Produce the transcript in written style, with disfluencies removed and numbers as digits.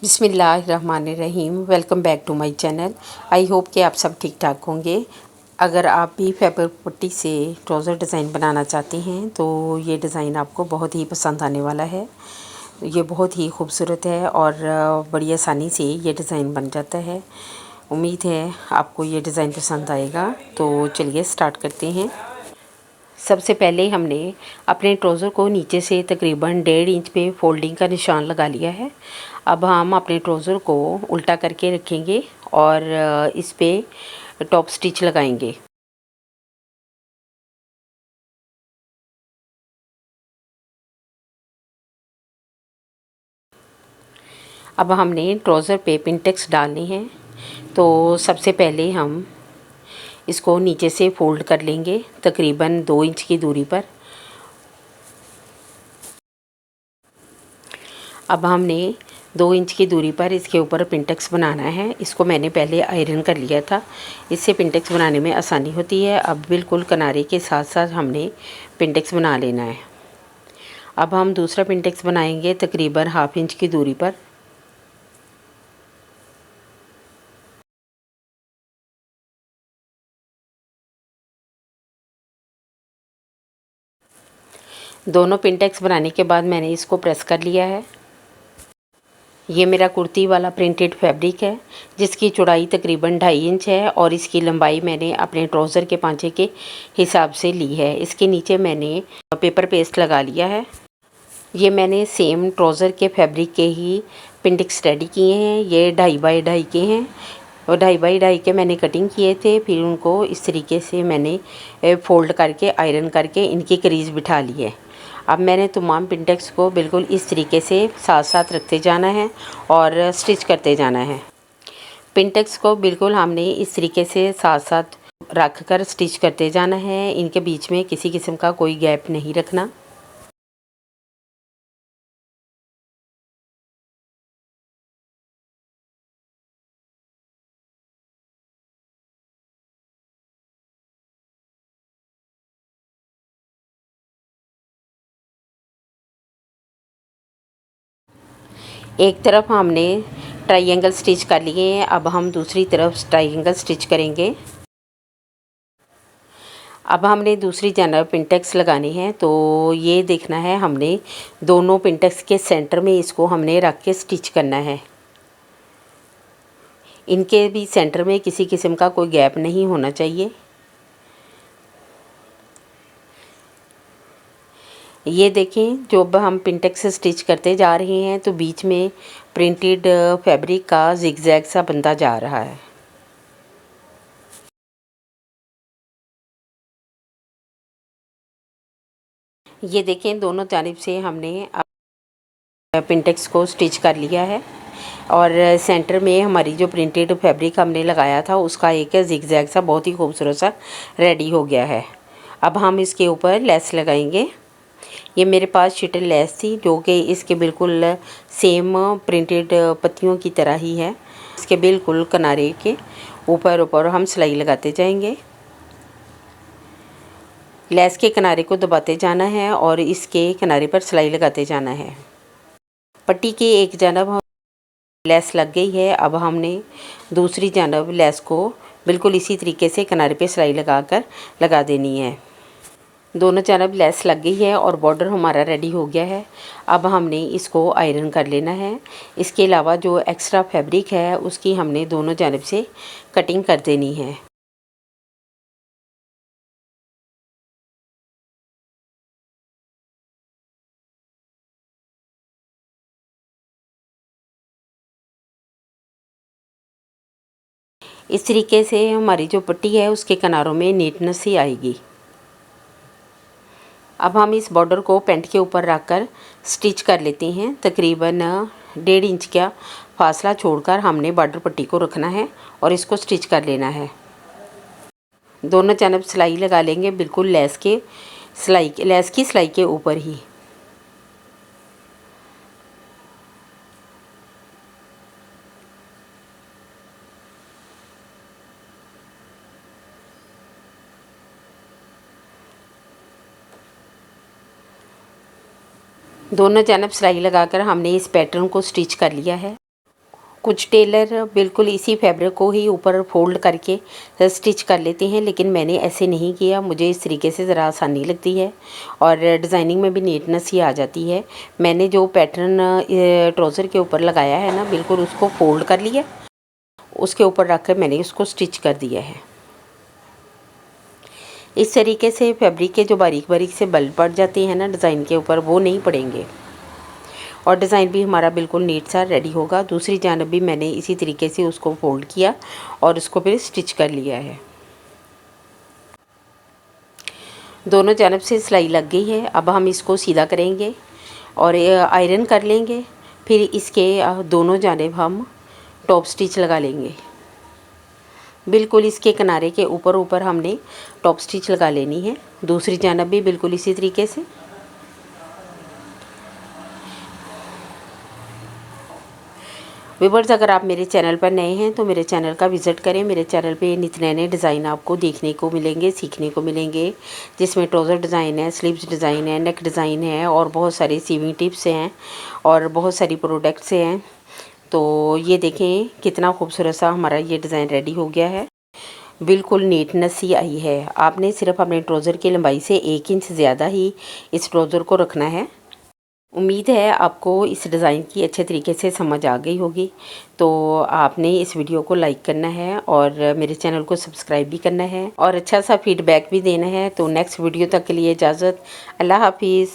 बिस्मिल्लाहिर्रहमानिर्रहीम। Welcome back to my channel. I hope कि आप सब ठीक ठाक होंगे। अगर आप भी फैब्रिक पट्टी से ट्राउज़र डिज़ाइन बनाना चाहते हैं तो ये डिज़ाइन आपको बहुत ही पसंद आने वाला है। ये बहुत ही खूबसूरत है और बड़ी आसानी से ये डिज़ाइन बन जाता है। उम्मीद है आपको ये डिज़ाइन पसंद आएगा। तो चलिए स्टार्ट करते हैं। सबसे पहले हमने अपने ट्राउज़र को नीचे से तकरीबन 1.5 इंच पे फोल्डिंग का निशान लगा लिया है। अब हम अपने ट्राउज़र को उल्टा करके रखेंगे और इस पे टॉप स्टिच लगाएंगे। अब हमने ट्राउज़र पे पिनटेक्स डालनी है। तो सबसे पहले हम इसको नीचे से फोल्ड कर लेंगे तकरीबन 2 इंच की दूरी पर। अब हमने 2 इंच की दूरी पर इसके ऊपर पिनटेक्स बनाना है। इसको मैंने पहले आयरन कर लिया था, इससे पिनटेक्स बनाने में आसानी होती है। अब बिल्कुल किनारे के साथ साथ हमने पिनटेक्स बना लेना है। अब हम दूसरा पिनटेक्स बनाएंगे तकरीबन 1/2 इंच की दूरी पर। दोनों पिनटेक्स बनाने के बाद मैंने इसको प्रेस कर लिया है। ये मेरा कुर्ती वाला प्रिंटेड फैब्रिक है जिसकी चौड़ाई तकरीबन 2.5 इंच है और इसकी लंबाई मैंने अपने ट्राउज़र के पांचे के हिसाब से ली है। इसके नीचे मैंने पेपर पेस्ट लगा लिया है। ये मैंने सेम ट्राउज़र के फैब्रिक के ही पिनटेक्स रेडी किए हैं। ये 2.5 बाई 2.5 के हैं और 2.5 बाई 2.5 के मैंने कटिंग किए थे। फिर उनको इस तरीके से मैंने फ़ोल्ड करके आयरन करके इनकी क्रीज़ बिठा ली है। अब मैंने तमाम पिनटेक्स को बिल्कुल इस तरीके से साथ साथ रखते जाना है और स्टिच करते जाना है। पिनटेक्स को बिल्कुल हमने इस तरीके से साथ साथ रख कर स्टिच करते जाना है। इनके बीच में किसी किस्म का कोई गैप नहीं रखना। एक तरफ हमने ट्रायंगल स्टिच कर लिए हैं, अब हम दूसरी तरफ ट्रायंगल स्टिच करेंगे। अब हमने दूसरी जानब पिनटेक्स लगानी है। तो ये देखना है हमने दोनों पिनटेक्स के सेंटर में इसको हमने रख के स्टिच करना है। इनके भी सेंटर में किसी किस्म का कोई गैप नहीं होना चाहिए। ये देखें, जो अब हम पिनटेक्स से स्टिच करते जा रहे हैं तो बीच में प्रिंटेड फैब्रिक का जिगजैग सा बनता जा रहा है। ये देखें, दोनों जानिब से हमने पिनटेक्स को स्टिच कर लिया है और सेंटर में हमारी जो प्रिंटेड फैब्रिक हमने लगाया था उसका एक जिगजैग सा बहुत ही खूबसूरत सा रेडी हो गया है। अब हम इसके ऊपर लेस लगाएंगे। ये मेरे पास शिटल लेस थी जो कि इसके बिल्कुल सेम प्रिंटेड पत्तियों की तरह ही है। इसके बिल्कुल किनारे के ऊपर ऊपर हम सिलाई लगाते जाएंगे। लेस के किनारे को दबाते जाना है और इसके किनारे पर सिलाई लगाते जाना है। पट्टी की एक जानब लेस लग गई है। अब हमने दूसरी जानब लेस को बिल्कुल इसी तरीके से किनारे पे सिलाई लगा देनी है। दोनों जानब लेस लग गई है और बॉर्डर हमारा रेडी हो गया है। अब हमने इसको आयरन कर लेना है। इसके अलावा जो एक्स्ट्रा फैब्रिक है उसकी हमने दोनों जानब से कटिंग कर देनी है। इस तरीके से हमारी जो पट्टी है उसके किनारों में नीटनेस ही आएगी। अब हम इस बॉर्डर को पेंट के ऊपर रखकर स्टिच कर लेते हैं। तकरीबन 1.5 इंच का फासला छोड़कर हमने बॉर्डर पट्टी को रखना है और इसको स्टिच कर लेना है। दोनों जानब सिलाई लगा लेंगे बिल्कुल लेस की सिलाई के ऊपर ही। दोनों जानब सिलाई लगाकर हमने इस पैटर्न को स्टिच कर लिया है। कुछ टेलर बिल्कुल इसी फैब्रिक को ही ऊपर फोल्ड करके स्टिच कर लेते हैं, लेकिन मैंने ऐसे नहीं किया। मुझे इस तरीके से ज़रा आसानी लगती है और डिज़ाइनिंग में भी नीटनेस ही आ जाती है। मैंने जो पैटर्न ट्राउज़र के ऊपर लगाया है ना, बिल्कुल उसको फोल्ड कर लिया, उसके ऊपर रख कर मैंने उसको स्टिच कर दिया है। इस तरीके से फैब्रिक के जो बारीक बारीक से बल पड़ जाते हैं ना डिज़ाइन के ऊपर, वो नहीं पड़ेंगे और डिज़ाइन भी हमारा बिल्कुल नीट सा रेडी होगा। दूसरी जानब भी मैंने इसी तरीके से उसको फोल्ड किया और उसको फिर स्टिच कर लिया है। दोनों जानब से सिलाई लग गई है। अब हम इसको सीधा करेंगे और आयरन कर लेंगे। फिर इसके दोनों जानब हम टॉप स्टिच लगा लेंगे। बिल्कुल इसके किनारे के ऊपर ऊपर हमने टॉप स्टिच लगा लेनी है। दूसरी जानब भी बिल्कुल इसी तरीके से। व्यूअर्स, अगर आप मेरे चैनल पर नए हैं तो मेरे चैनल का विज़िट करें। मेरे चैनल पे नित नए नए डिज़ाइन आपको देखने को मिलेंगे, सीखने को मिलेंगे, जिसमें ट्राउज़र डिज़ाइन है, स्लीव्स डिज़ाइन है, नेक डिज़ाइन है और बहुत सारी सीविंग टिप्स हैं और बहुत सारी प्रोडक्ट्स हैं। तो ये देखें कितना खूबसूरत सा हमारा ये डिज़ाइन रेडी हो गया है। बिल्कुल नीटनेस ही आई है। आपने सिर्फ अपने ट्राउज़र की लंबाई से 1 इंच ज़्यादा ही इस ट्राउज़र को रखना है। उम्मीद है आपको इस डिज़ाइन की अच्छे तरीके से समझ आ गई होगी। तो आपने इस वीडियो को लाइक करना है और मेरे चैनल को सब्सक्राइब भी करना है और अच्छा सा फीडबैक भी देना है। तो नेक्स्ट वीडियो तक के लिए इजाज़त। अल्लाह हाफिज़।